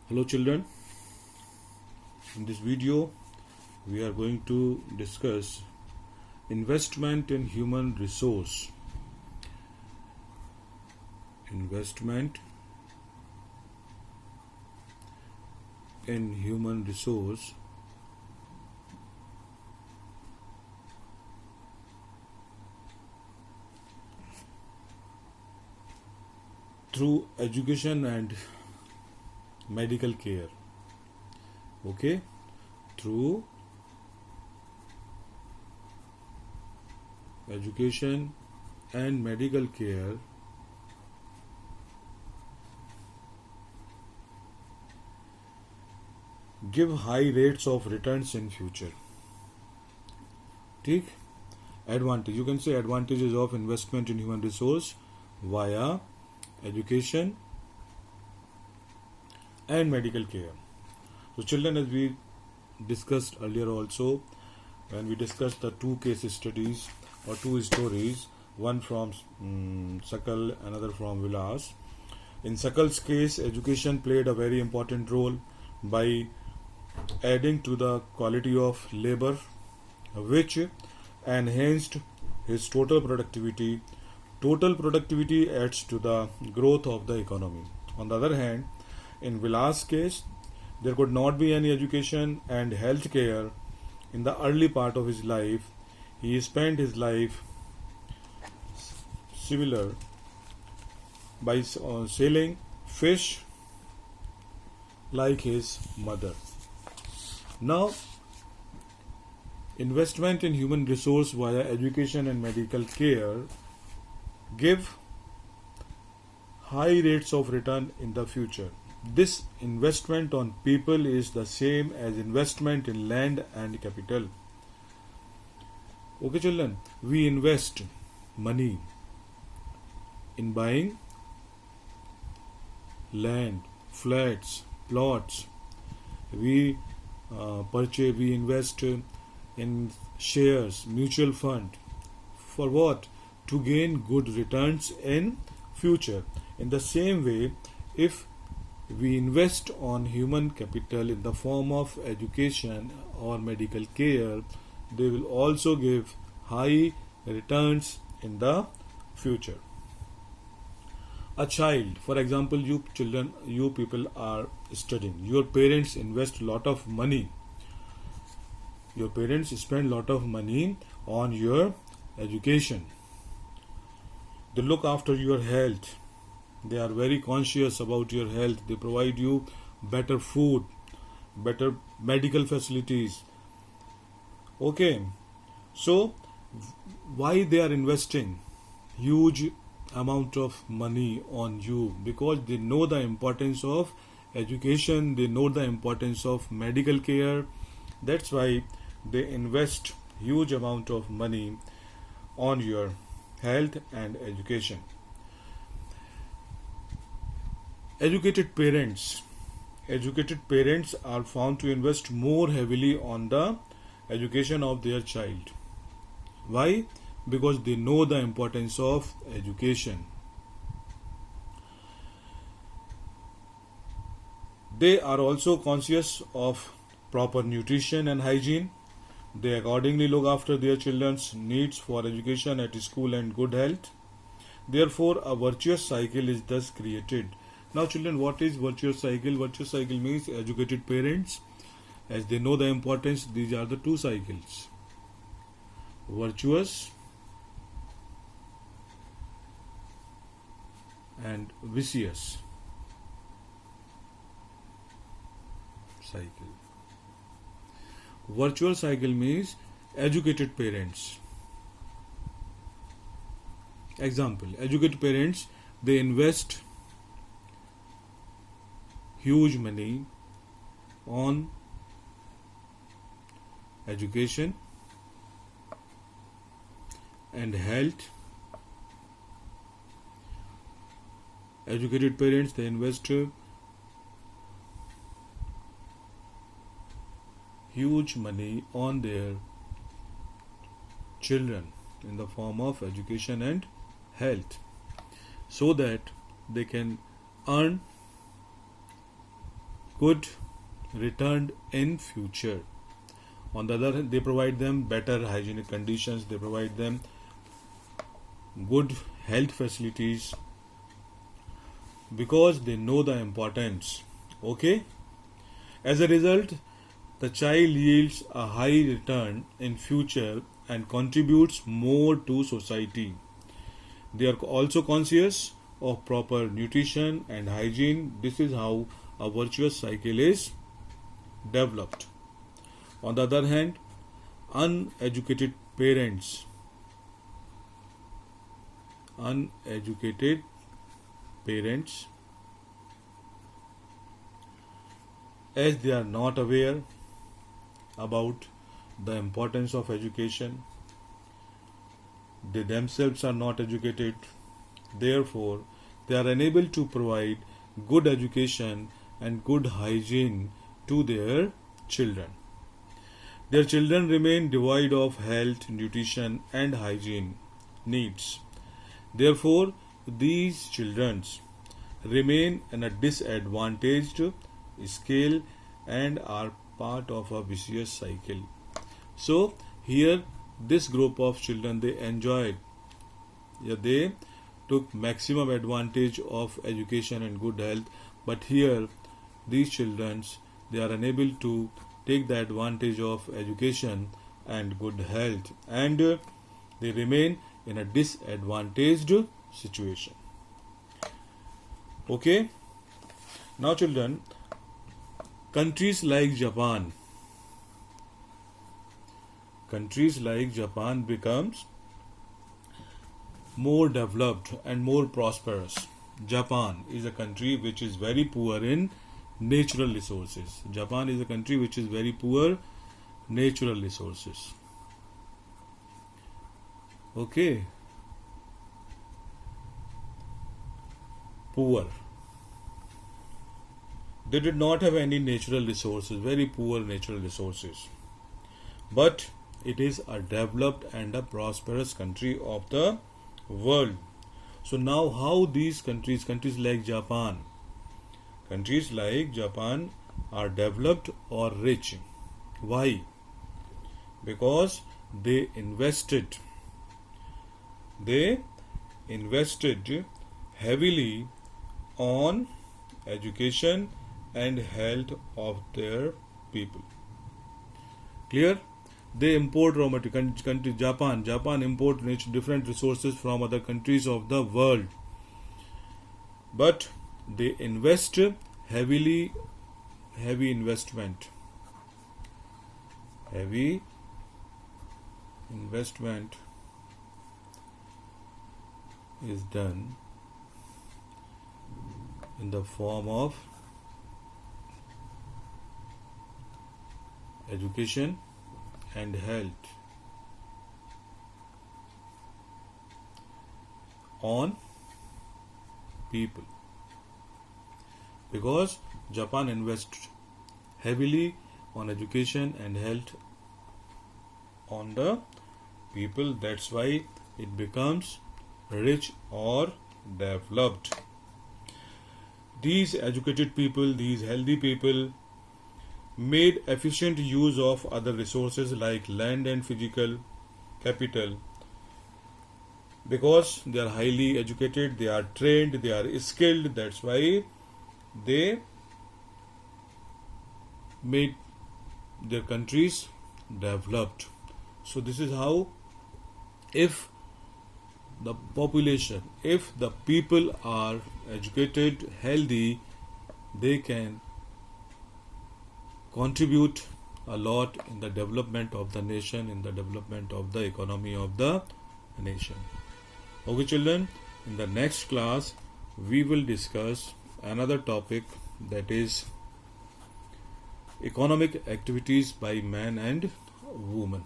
Hello children, in this video we are going to discuss investment in human resource. Investment in human resource through education and medical care. Okay, through education and medical care give high rates of returns in future. ठीक, advantage, you can say advantages of investment in human resource via education and medical care. So children, as we discussed earlier also, when we discussed the two case studies or two stories, one from Sakal, another from Vilas. In Sakal's case, education played a very important role by adding to the quality of labor, which enhanced his total productivity. Total productivity adds to the growth of the economy. On the other hand, in Vilas' case, there could not be any education and health care in the early part of his life. He spent his life similar by selling fish like his mother. Now, investment in human resource via education and medical care give high rates of return in the future. This investment on people is the same as investment in land and capital. Okay children, we invest money in buying land, flats, plots. We invest in shares, mutual fund. For what? To gain good returns in future. In the same way, if we invest on human capital in the form of education or medical care, they will also give high returns in the future. A child, for example, you children, you people are studying. Your parents invest a lot of money. Your parents spend a lot of money on your education. They look after your health. They are very conscious about your health. They provide you better food, better medical facilities. Okay, so why they are investing huge amount of money on you? Because they know the importance of education, they know the importance of medical care. That's why they invest huge amount of money on your health and education. Educated parents are found to invest more heavily on the education of their child. Why? Because they know the importance of education. They are also conscious of proper nutrition and hygiene. They accordingly look after their children's needs for education at school and good health. Therefore, a virtuous cycle is thus created. Now children, what is virtuous cycle? Virtuous cycle means educated parents, as they know the importance, these are the two cycles. Virtuous and vicious cycle. Virtual cycle means educated parents. Example, educated parents, they invest huge money on education and health. Educated parents, they invest huge money on their children in the form of education and health, so that they can earn good return in future. On the other hand, they provide them better hygienic conditions, they provide them good health facilities because they know the importance. Okay? As a result, the child yields a high return in future and contributes more to society. They are also conscious of proper nutrition and hygiene. This is how a virtuous cycle is developed. On the other hand, uneducated parents, uneducated parents, as they are not aware about the importance of education, they themselves are not educated, therefore they are unable to provide good education and good hygiene to their children. Their children remain devoid of health, nutrition and hygiene needs. Therefore, these children remain in a disadvantaged scale and are part of a vicious cycle. So here this group of children, they enjoyed, they took maximum advantage of education and good health, but here these children, they are unable to take the advantage of education and good health, and they remain in a disadvantaged situation. Okay, now children, countries like Japan becomes more developed and more prosperous. Japan is a country which is very poor in natural resources. Japan is a country which is very poor natural resources. Okay, poor. They did not have any natural resources, very poor natural resources. But it is a developed and a prosperous country of the world. So now how these countries like Japan are developed or rich? Why? Because they invested heavily on education and health of their people. Clear? They import raw material. Country Japan import different resources from other countries of the world, but they invest heavy investment is done in the form of education and health on people, because Japan invests heavily on education and health on the people. That's why it becomes rich or developed. These educated people, these healthy people, made efficient use of other resources like land and physical capital. Because they are highly educated, they are trained, they are skilled, that's why they made their countries developed. So this is how, if the population, if the people are educated, healthy, they can contribute a lot in the development of the nation, in the development of the economy of the nation. Okay children, in the next class we will discuss another topic, that is economic activities by man and woman.